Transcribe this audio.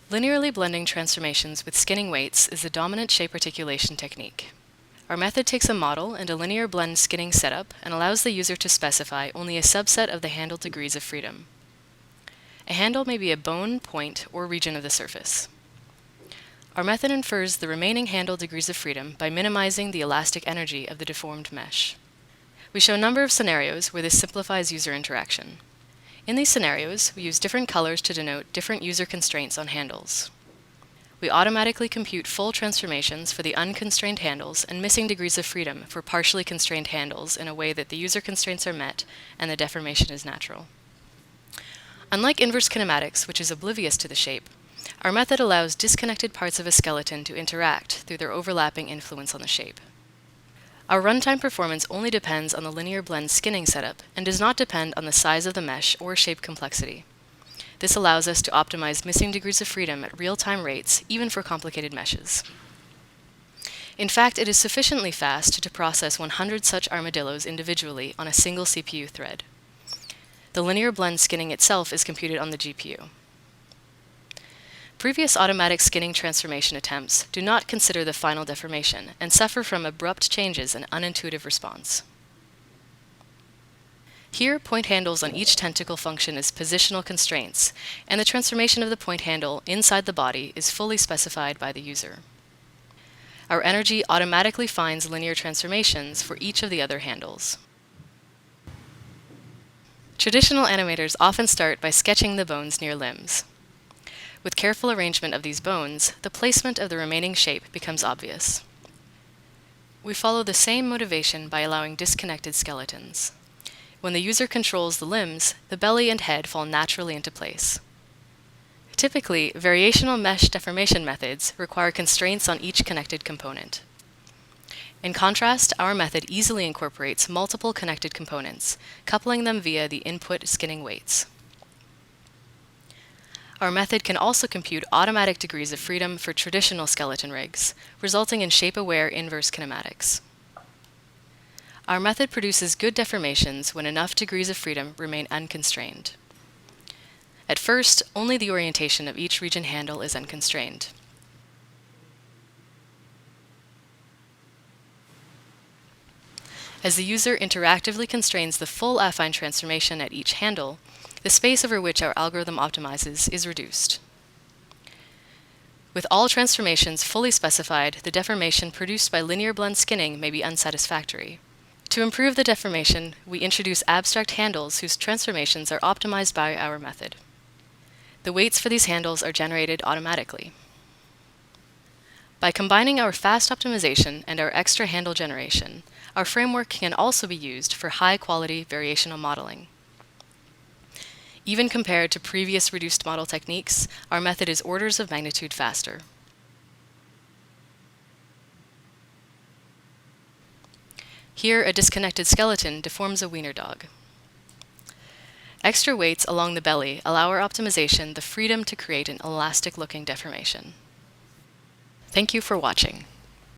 Linearly blending transformations with skinning weights is the dominant shape articulation technique. Our method takes a model and a linear blend skinning setup and allows the user to specify only a subset of the handle degrees of freedom. A handle may be a bone, point, or region of the surface. Our method infers the remaining handle degrees of freedom by minimizing the elastic energy of the deformed mesh. We show a number of scenarios where this simplifies user interaction. In these scenarios, we use different colors to denote different user constraints on handles. We automatically compute full transformations for the unconstrained handles and missing degrees of freedom for partially constrained handles in a way that the user constraints are met and the deformation is natural. Unlike inverse kinematics, which is oblivious to the shape, our method allows disconnected parts of a skeleton to interact through their overlapping influence on the shape. Our runtime performance only depends on the linear blend skinning setup and does not depend on the size of the mesh or shape complexity. This allows us to optimize missing degrees of freedom at real-time rates, even for complicated meshes. In fact, it is sufficiently fast to process 100 such armadillos individually on a single CPU thread. The linear blend skinning itself is computed on the GPU. Previous automatic skinning transformation attempts do not consider the final deformation and suffer from abrupt changes and unintuitive response. Here, point handles on each tentacle function as positional constraints, and the transformation of the point handle inside the body is fully specified by the user. Our energy automatically finds linear transformations for each of the other handles. Traditional animators often start by sketching the bones near limbs. With careful arrangement of these bones, the placement of the remaining shape becomes obvious. We follow the same motivation by allowing disconnected skeletons. When the user controls the limbs, the belly and head fall naturally into place. Typically, variational mesh deformation methods require constraints on each connected component. In contrast, our method easily incorporates multiple connected components, coupling them via the input skinning weights. Our method can also compute automatic degrees of freedom for traditional skeleton rigs, resulting in shape-aware inverse kinematics. Our method produces good deformations when enough degrees of freedom remain unconstrained. At first, only the orientation of each region handle is unconstrained. As the user interactively constrains the full affine transformation at each handle, the space over which our algorithm optimizes is reduced. With all transformations fully specified, the deformation produced by linear blend skinning may be unsatisfactory. To improve the deformation, we introduce abstract handles whose transformations are optimized by our method. The weights for these handles are generated automatically. By combining our fast optimization and our extra handle generation, our framework can also be used for high-quality variational modeling. Even compared to previous reduced model techniques, our method is orders of magnitude faster. Here, a disconnected skeleton deforms a wiener dog. Extra weights along the belly allow our optimization the freedom to create an elastic-looking deformation. Thank you for watching.